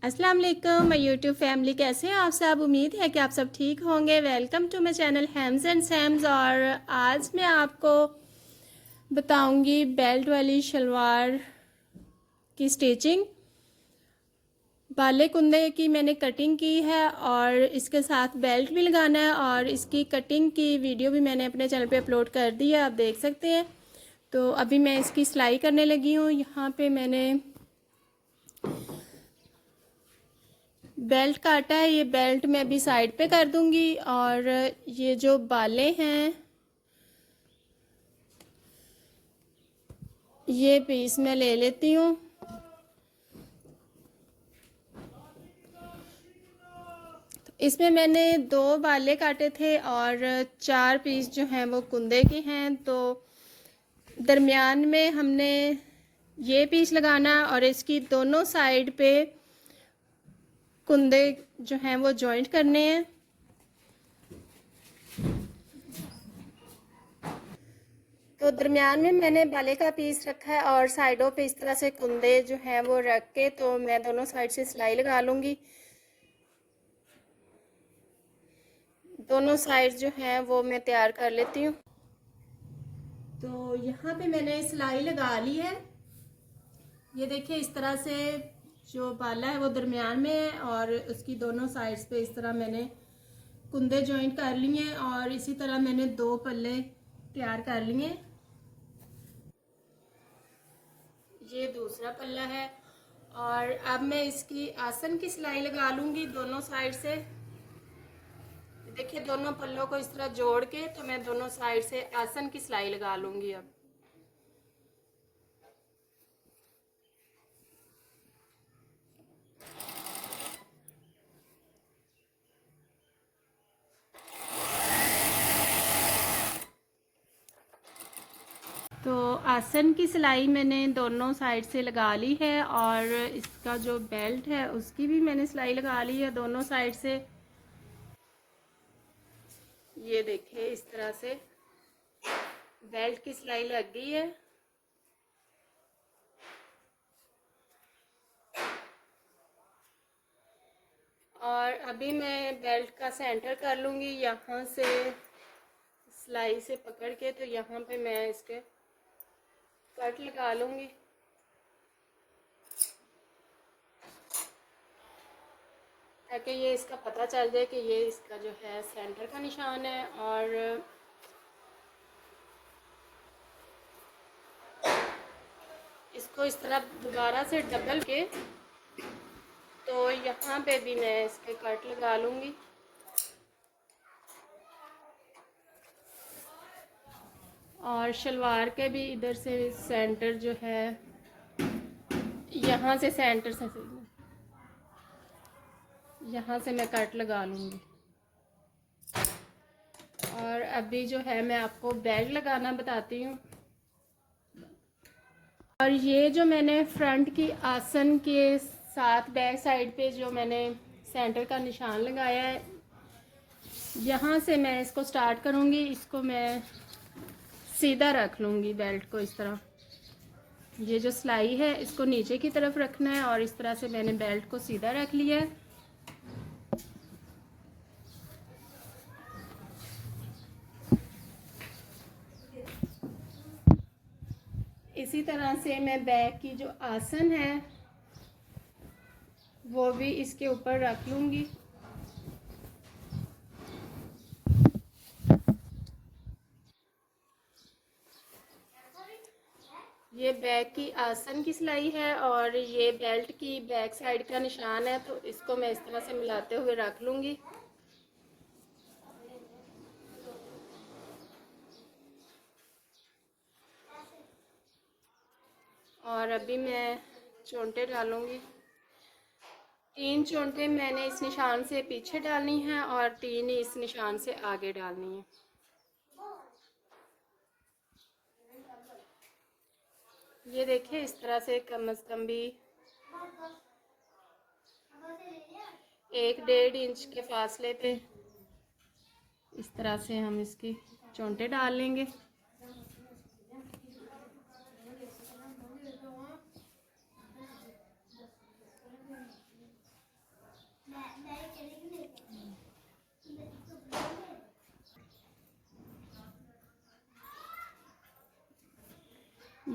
अस्सलाम वालेकुम my YouTube family, कैसे हैं आप सब। उम्मीद है कि आप सब ठीक होंगे। Welcome to my channel Hems and Sams. और आज मैं आपको बताऊंगी बेल्ट वाली शलवार की स्टिचिंग। बाले कुंदे की मैंने कटिंग की है और इसके साथ बेल्ट भी लगाना है, और इसकी कटिंग की वीडियो भी मैंने अपने चैनल पे अपलोड कर दी है, आप देख सकते हैं। तो अभी मैं इसकी सिलाई करने लगी हूँ। यहाँ पे मैंने बेल्ट काटा है, ये बेल्ट मैं अभी साइड पे कर दूंगी। और ये जो बाले हैं ये पीस मैं ले लेती हूँ। इसमें मैंने 2 बाले काटे थे और 4 पीस जो हैं वो कुंदे के हैं। तो दरमियान में हमने ये पीस लगाना है और इसकी दोनों साइड पे कुंदे जो हैं वो जॉइंट करने हैं। तो दरमियान में मैंने बाले का पीस रखा है और साइडों पे इस तरह से कुंदे जो हैं वो रख के तो मैं दोनों साइड से सिलाई लगा लूँगी। दोनों साइड जो हैं वो मैं तैयार कर लेती हूँ। तो यहाँ पे मैंने सिलाई लगा ली है। ये देखिए, इस तरह से जो बाला है वो दरमियान में है और उसकी दोनों साइड्स पे इस तरह मैंने कुंदे जॉइंट कर लिए हैं। और इसी तरह मैंने 2 पल्ले तैयार कर लिए। ये दूसरा पल्ला है और अब मैं इसकी आसन की सिलाई लगा लूँगी दोनों साइड से। देखिए, दोनों पल्लों को इस तरह जोड़ के तो मैं दोनों साइड से आसन की सिलाई लगा लूँगी। अब तो आसन की सिलाई मैंने दोनों साइड से लगा ली है और इसका जो बेल्ट है उसकी भी मैंने सिलाई लगा ली है दोनों साइड से। ये देखिए, इस तरह से बेल्ट की सिलाई लग गई है। और अभी मैं बेल्ट का सेंटर कर लूँगी। यहाँ से सिलाई से पकड़ के तो यहाँ पे मैं इसके कट लगा लूँगी। ताकि ये इसका पता चल जाए कि ये इसका जो है सेंटर का निशान है। और इसको इस तरह दोबारा से डबल के तो यहाँ पे भी मैं इसके कट लगा लूँगी। और शलवार के भी इधर से सेंटर जो है, यहाँ से सेंटर से यहाँ से मैं कट लगा लूँगी। और अभी जो है मैं आपको बेल्ट लगाना बताती हूँ। और ये जो मैंने फ्रंट की आसन के साथ बैक साइड पे जो मैंने सेंटर का निशान लगाया है, यहाँ से मैं इसको स्टार्ट करूँगी। इसको मैं सीधा रख लूँगी बेल्ट को इस तरह। ये जो सिलाई है इसको नीचे की तरफ रखना है और इस तरह से मैंने बेल्ट को सीधा रख लिया है। इसी तरह से मैं बैक की जो आसन है वो भी इसके ऊपर रख लूँगी। ये बैक की आसन की सिलाई है और ये बेल्ट की बैक साइड का निशान है, तो इसको मैं इस तरह से मिलाते हुए रख लूँगी। और अभी मैं चोंटे डालूँगी। 3 चोंटे मैंने इस निशान से पीछे डालनी है और 3 इस निशान से आगे डालनी है। ये देखिए, इस तरह से कम से कम भी 1-1.5 इंच के फासले पे इस तरह से हम इसकी चोंटे डाल लेंगे।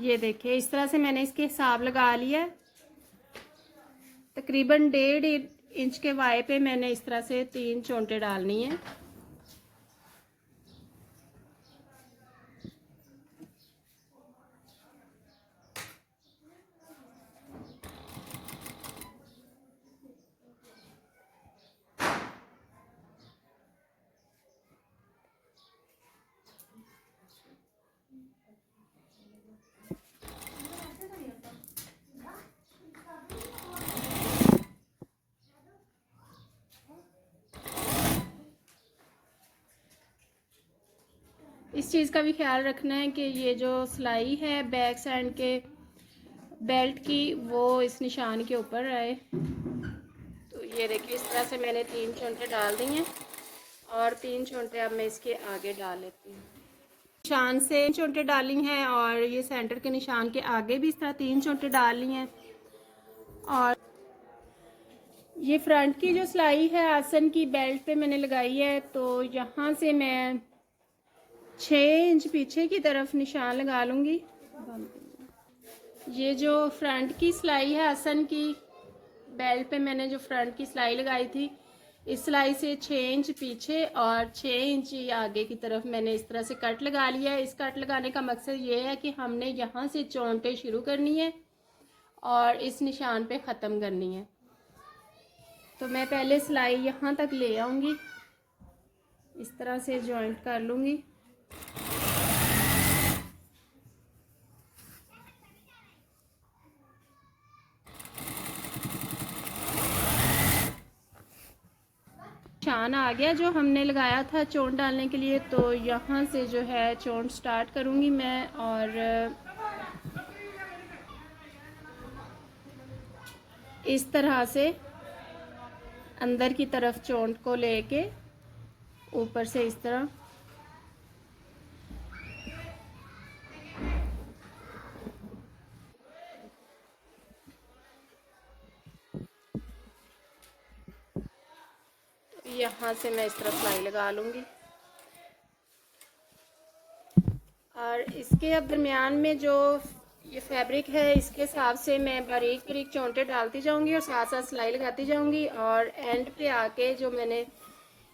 ये देखिए इस तरह से मैंने इसके हिसाब लगा लिया। तकरीबन 1.5 इंच के वाई पे मैंने इस तरह से 3 चोंटे डालनी है। इस चीज़ का भी ख्याल रखना है कि ये जो सिलाई है बैक साइड के बेल्ट की वो इस निशान के ऊपर आए। तो ये देखिए इस तरह से मैंने 3 चोंटे डाल दी हैं और 3 चोंटे अब मैं इसके आगे डाल लेती हूँ। निशान से चोंटे डाली हैं और ये सेंटर के निशान के आगे भी इस तरह 3 चोंटे डाल ली हैं। और ये फ्रंट की जो सिलाई है आसन की बेल्ट पे मैंने लगाई है, तो यहाँ से मैं 6 इंच पीछे की तरफ निशान लगा लूँगी। ये जो फ्रंट की सिलाई है आसन की बेल्ट पे मैंने जो फ्रंट की सिलाई लगाई थी, इस सिलाई से 6 इंच पीछे और 6 इंच आगे की तरफ मैंने इस तरह से कट लगा लिया है। इस कट लगाने का मकसद ये है कि हमने यहाँ से चोंटे शुरू करनी है और इस निशान पे ख़त्म करनी है। तो मैं पहले सिलाई यहाँ तक ले आऊँगी, इस तरह से जॉइंट कर लूँगी। निशान आ गया जो हमने लगाया था चोंट डालने के लिए, तो यहाँ से जो है चोंट स्टार्ट करूँगी मैं और इस तरह से अंदर की तरफ चोंट को लेके ऊपर से इस तरह यहाँ से मैं इस तरह सिलाई लगा लूँगी। और इसके अब दरमियान में जो ये फैब्रिक है इसके हिसाब से मैं बारीक बारीक चोंटे डालती जाऊँगी और साथ साथ सिलाई लगाती जाऊँगी। और एंड पे आके जो मैंने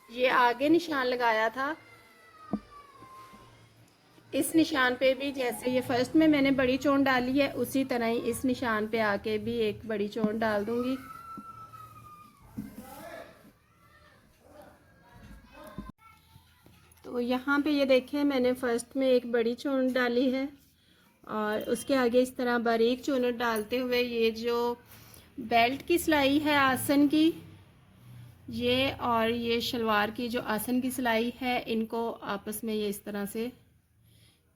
ये आगे निशान लगाया था, इस निशान पे भी जैसे ये फर्स्ट में मैंने बड़ी चोंट डाली है, उसी तरह ही इस निशान पे आके भी एक बड़ी चोंट डाल दूँगी। तो यहाँ पे ये देखें मैंने फर्स्ट में एक बड़ी चोंट डाली है और उसके आगे इस तरह बारीक चुनट डालते हुए ये जो बेल्ट की सिलाई है आसन की, ये और ये शलवार की जो आसन की सिलाई है, इनको आपस में ये इस तरह से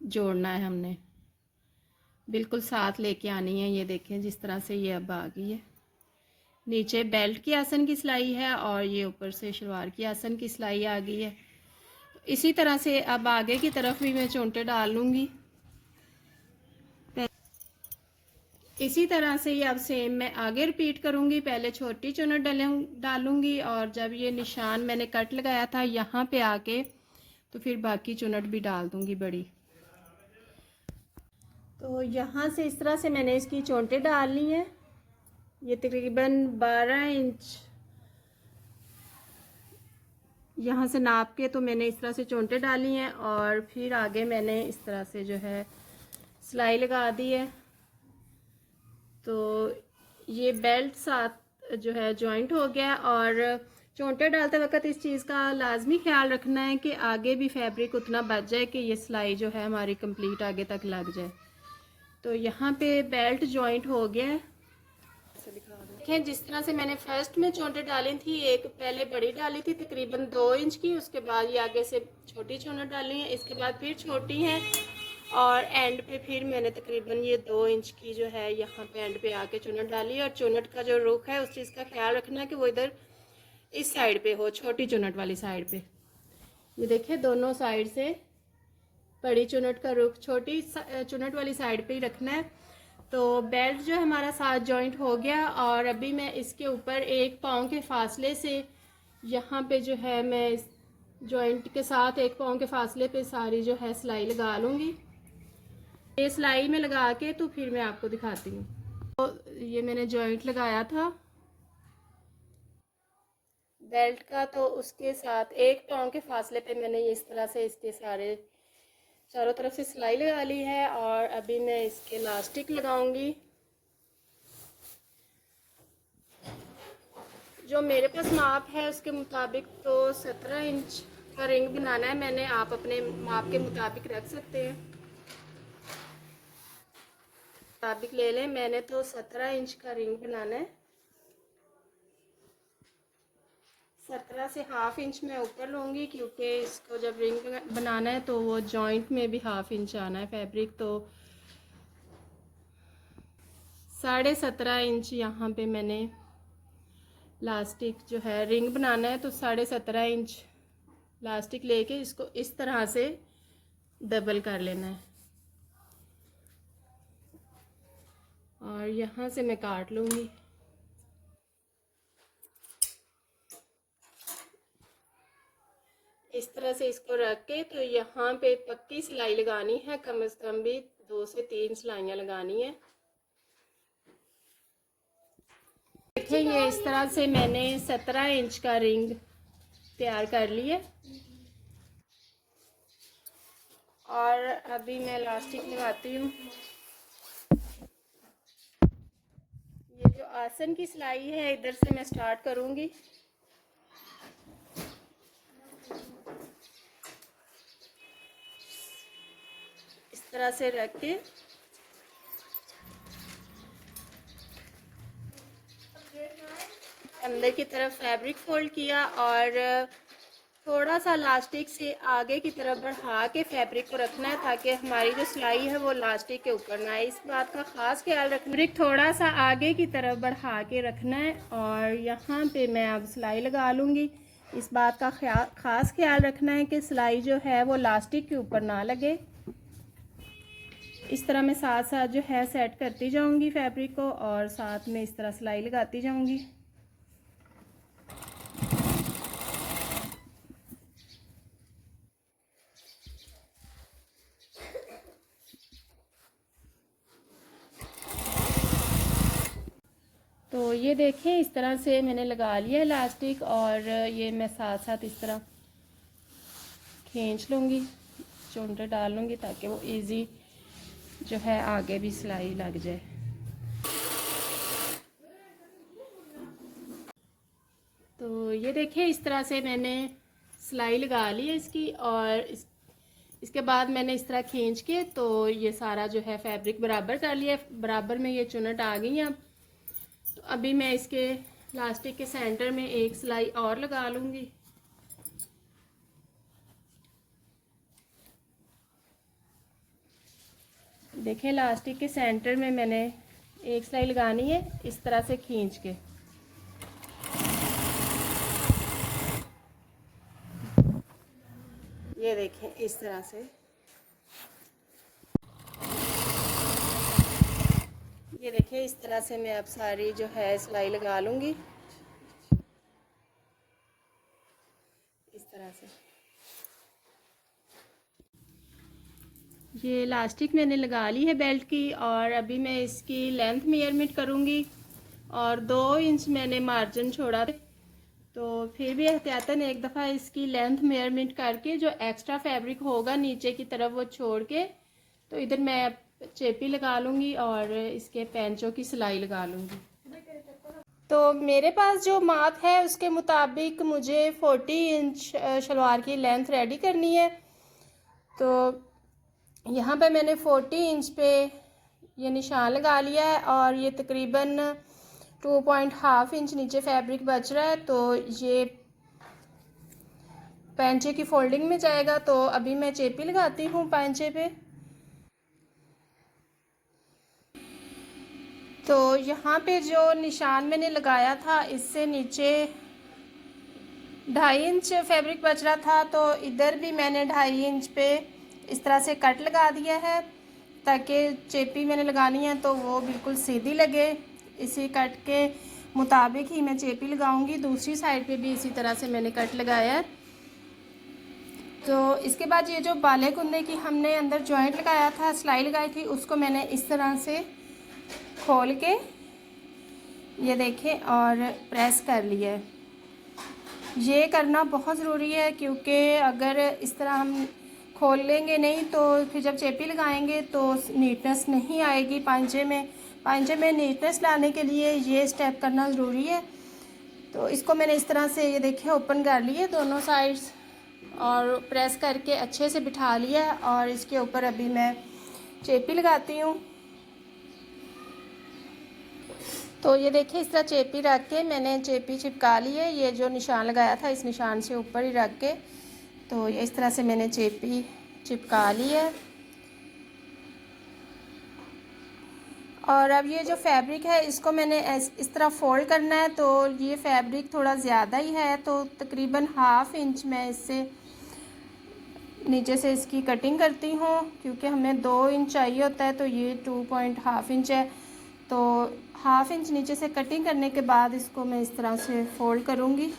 जोड़ना है। हमने बिल्कुल साथ लेके आनी है। ये देखें जिस तरह से ये अब आ गई है। नीचे बेल्ट की आसन की सिलाई है और ये ऊपर से शलवार की आसन की सिलाई आ गई है। इसी तरह से अब आगे की तरफ भी मैं चोंटे डाल लूँगी। इसी तरह से ये अब सेम मैं आगे रिपीट करूँगी। पहले छोटी चुनट डालूँगी और जब ये निशान मैंने कट लगाया था यहाँ पे आके, तो फिर बाकी चुनट भी डाल दूँगी बड़ी। तो यहाँ से इस तरह से मैंने इसकी चोंटे डाल ली हैं। ये तकरीबन 12 इंच यहाँ से नाप के तो मैंने इस तरह से चोंटे डाली हैं और फिर आगे मैंने इस तरह से जो है सिलाई लगा दी है। तो ये बेल्ट साथ जो है जॉइंट हो गया। और चोंटे डालते वक्त इस चीज़ का लाजमी ख्याल रखना है कि आगे भी फैब्रिक उतना बच जाए कि ये सिलाई जो है हमारी कंप्लीट आगे तक लग जाए। तो यहाँ पे बेल्ट जॉइंट हो गया है। देखें जिस तरह से मैंने फर्स्ट में चोंटे डाली थी, एक पहले बड़ी डाली थी तकरीबन 2 इंच की, उसके बाद ये आगे से छोटी चोंट डाली है, इसके बाद फिर छोटी है और एंड पे फिर मैंने तकरीबन ये 2 इंच की जो है यहाँ पे एंड पे आके चुनट डाली है। और चुनट का जो रुख है उस चीज़ का ख्याल रखना है कि वो इधर इस साइड पे हो, छोटी चुनट वाली साइड पे। ये देखिए दोनों साइड से बड़ी चुनट का रुख छोटी चुनट वाली साइड पे ही रखना है। तो बेल्ट जो हमारा साथ जॉइंट हो गया और अभी मैं इसके ऊपर 1 पाँव के फासले से यहाँ पे जो है मैं इस जॉइंट के साथ 1 पाँव के फासले पे सारी जो है सिलाई लगा लूँगी। ये सिलाई में लगा के तो फिर मैं आपको दिखाती हूँ। तो ये मैंने जॉइंट लगाया था बेल्ट का, तो उसके साथ 1 पाँव के फासले पे मैंने इस तरह से इसके चारों तरफ से सिलाई लगा ली है। और अभी मैं इसके इलास्टिक लगाऊंगी। जो मेरे पास माप है उसके मुताबिक तो 17 इंच का रिंग बनाना है मैंने। आप अपने माप के मुताबिक रख सकते हैं, मुताबिक ले लें। मैंने तो 17 इंच का रिंग बनाना है। 17 से हाफ इंच मैं ऊपर लूँगी, क्योंकि इसको जब रिंग बनाना है तो वो जॉइंट में भी हाफ इंच आना है फैब्रिक। तो 17.5 इंच यहाँ पे मैंने लास्टिक जो है रिंग बनाना है, तो 17.5 इंच लास्टिक लेके इसको इस तरह से डबल कर लेना है। और यहाँ से मैं काट लूँगी। इस तरह से इसको रख के तो यहाँ पे पक्की सिलाई लगानी है, कम से कम भी 2 से 3 सिलाइयाँ लगानी है। देखिए ये इस तरह से मैंने 17 इंच का रिंग तैयार कर ली है। और अभी मैं इलास्टिक लगाती हूँ। ये जो आसन की सिलाई है इधर से मैं स्टार्ट करूँगी। इस तरह से रख के अंदर की तरफ फैब्रिक फोल्ड किया और थोड़ा सा लास्टिक से आगे की तरफ बढ़ा के फैब्रिक को रखना है, ताकि हमारी जो सिलाई है वो लास्टिक के ऊपर ना आए। इस बात का ख़ास ख्याल रखना। फैब्रिक थोड़ा सा आगे की तरफ बढ़ा के रखना है और यहाँ पे मैं अब सिलाई लगा लूँगी। इस बात का ख़ास ख्याल रखना है कि सिलाई जो है वो लास्टिक के ऊपर ना लगे। इस तरह मैं साथ साथ जो है सेट करती जाऊँगी फैब्रिक को और साथ में इस तरह सिलाई लगाती जाऊँगी। तो ये देखें इस तरह से मैंने लगा लिया इलास्टिक और ये मैं साथ साथ इस तरह खींच लूँगी, चुनटे डाल लूँगी, ताकि वो इजी जो है आगे भी सिलाई लग जाए। तो ये देखिए इस तरह से मैंने सिलाई लगा ली है इसकी। और इसके बाद मैंने इस तरह खींच के तो ये सारा जो है फैब्रिक बराबर कर लिया। बराबर में ये चुनट आ गई है। अब तो अभी मैं इसके इलास्टिक के सेंटर में एक सिलाई और लगा लूँगी। देखें इलास्टिक के सेंटर में मैंने एक सिलाई लगानी है इस तरह से खींच के। ये देखें इस तरह से, ये देखें इस तरह से मैं अब सारी जो है सिलाई लगा लूँगी इस तरह से। ये इलास्टिक मैंने लगा ली है बेल्ट की और अभी मैं इसकी लेंथ मेजरमेंट करूँगी। और 2 इंच मैंने मार्जिन छोड़ा, तो फिर भी एहतियातन एक दफ़ा इसकी लेंथ मेजरमेंट करके जो एक्स्ट्रा फैब्रिक होगा नीचे की तरफ वो छोड़ के तो इधर मैं चेपी लगा लूँगी और इसके पैंचों की सिलाई लगा लूँगी। तो मेरे पास जो माप है उसके मुताबिक मुझे 40 इंच शलवार की लेंथ रेडी करनी है। तो यहाँ पे मैंने 40 इंच पे ये निशान लगा लिया है और ये तकरीबन 2.5 इंच नीचे फैब्रिक बच रहा है। तो ये पैंचे की फोल्डिंग में जाएगा। तो अभी मैं चेपी लगाती हूँ पैंचे पे। तो यहाँ पे जो निशान मैंने लगाया था इससे नीचे 2.5 इंच फैब्रिक बच रहा था, तो इधर भी मैंने 2.5 इंच पे इस तरह से कट लगा दिया है, ताकि चेपी मैंने लगानी है तो वो बिल्कुल सीधी लगे। इसी कट के मुताबिक ही मैं चेपी लगाऊंगी। दूसरी साइड पे भी इसी तरह से मैंने कट लगाया है। तो इसके बाद ये जो बाले कुंदे की हमने अंदर जॉइंट लगाया था, सिलाई लगाई थी, उसको मैंने इस तरह से खोल के ये देखें और प्रेस कर लिया है। ये करना बहुत ज़रूरी है क्योंकि अगर इस तरह हम खोल लेंगे नहीं तो फिर जब चेपी लगाएंगे तो नीटनेस नहीं आएगी पांचे में। पांचे में नीटनेस लाने के लिए ये स्टेप करना ज़रूरी है। तो इसको मैंने इस तरह से ये देखिए ओपन कर लिए दोनों साइड्स और प्रेस करके अच्छे से बिठा लिया और इसके ऊपर अभी मैं चेपी लगाती हूँ। तो ये देखिए इस तरह चेपी रख के मैंने चेपी चिपका ली है। ये जो निशान लगाया था इस निशान से ऊपर ही रख के तो ये इस तरह से मैंने चेपी चिपका ली है। और अब ये जो फैब्रिक है इसको मैंने इस तरह फोल्ड करना है। तो ये फैब्रिक थोड़ा ज़्यादा ही है तो तकरीबन 1/2 इंच मैं इससे नीचे से इसकी कटिंग करती हूँ क्योंकि हमें 2 इंच चाहिए होता है तो ये 2.5 इंच है। तो 1/2 इंच नीचे से कटिंग करने के बाद इसको मैं इस तरह से फोल्ड करूँगी,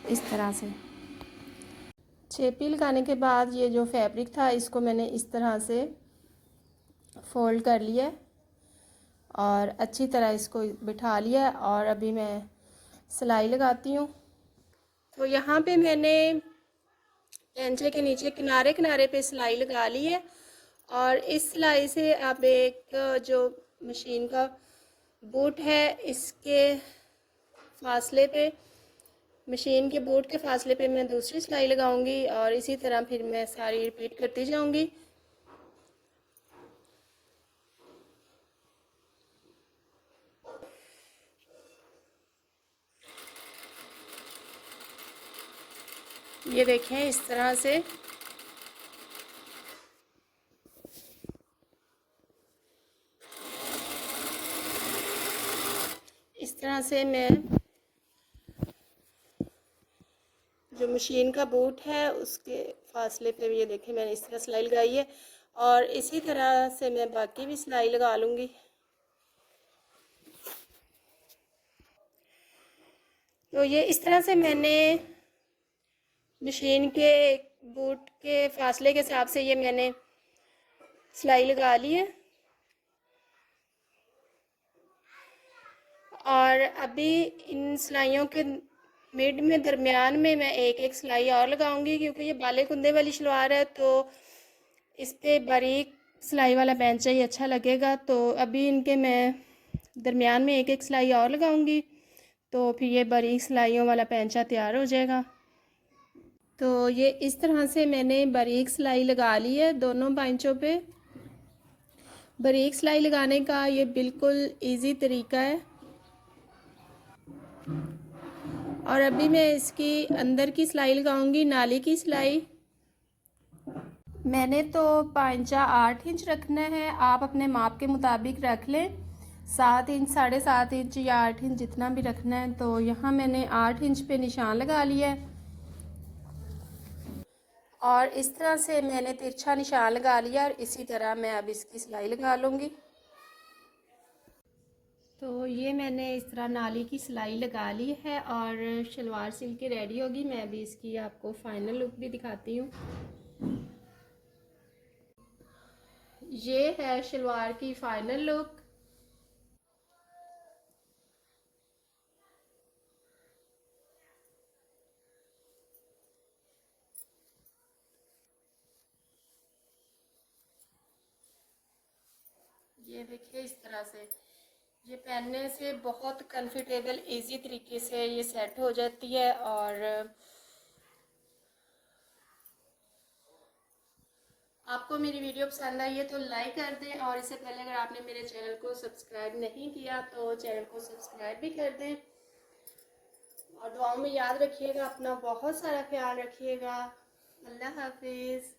इस तरह से। चेपी लगाने के बाद ये जो फैब्रिक था इसको मैंने इस तरह से फोल्ड कर लिया और अच्छी तरह इसको बिठा लिया और अभी मैं सिलाई लगाती हूँ। तो यहाँ पे मैंने पेंचे के नीचे किनारे किनारे पे सिलाई लगा ली है और इस सिलाई से अब एक जो मशीन का बूट है इसके फासले पे, मशीन के बूट के फासले पे मैं दूसरी सिलाई लगाऊंगी और इसी तरह फिर मैं सारी रिपीट करती जाऊंगी। ये देखें इस तरह से मैं जो मशीन का बूट है उसके फासले पे ये देखें मैंने इस तरह सिलाई लगाई है और इसी तरह से मैं बाकी भी सिलाई लगा लूँगी। तो ये इस तरह से मैंने मशीन के बूट के फासले के हिसाब से ये मैंने सिलाई लगा ली है और अभी इन सिलाइयों के मिड में दरमियान में मैं एक एक सिलाई और लगाऊंगी क्योंकि ये बाले कुंदे वाली शलवार है तो इस पे बारीक सिलाई वाला पेंचा ही अच्छा लगेगा। तो अभी इनके मैं दरमियान में एक एक सिलाई और लगाऊंगी तो फिर ये बारीक सिलाइयों वाला पेंचा तैयार हो जाएगा। तो ये इस तरह से मैंने बारीक सिलाई लगा ली है दोनों पेंचों पे। बारीक सिलाई लगाने का ये बिल्कुल इजी तरीका है और अभी मैं इसकी अंदर की सिलाई लगाऊंगी, नाली की सिलाई। मैंने तो पांचा 8 इंच रखना है, आप अपने माप के मुताबिक रख लें, 7 इंच 7.5 इंच या 8 इंच जितना भी रखना है। तो यहाँ मैंने 8 इंच पे निशान लगा लिया है और इस तरह से मैंने तिरछा निशान लगा लिया और इसी तरह मैं अब इसकी सिलाई लगा लूँगी। तो ये मैंने इस तरह नाली की सिलाई लगा ली है और शलवार सिल के रेडी होगी। मैं अभी इसकी आपको फाइनल लुक भी दिखाती हूँ। ये है शलवार की फाइनल लुक। ये देखिए इस तरह से ये पहनने से बहुत कंफर्टेबल इजी तरीके से ये सेट हो जाती है और आपको मेरी वीडियो पसंद आई है तो लाइक कर दें और इससे पहले अगर आपने मेरे चैनल को सब्सक्राइब नहीं किया तो चैनल को सब्सक्राइब भी कर दें और दुआओं में याद रखिएगा, अपना बहुत सारा ख्याल रखिएगा। अल्लाह हाफिज़।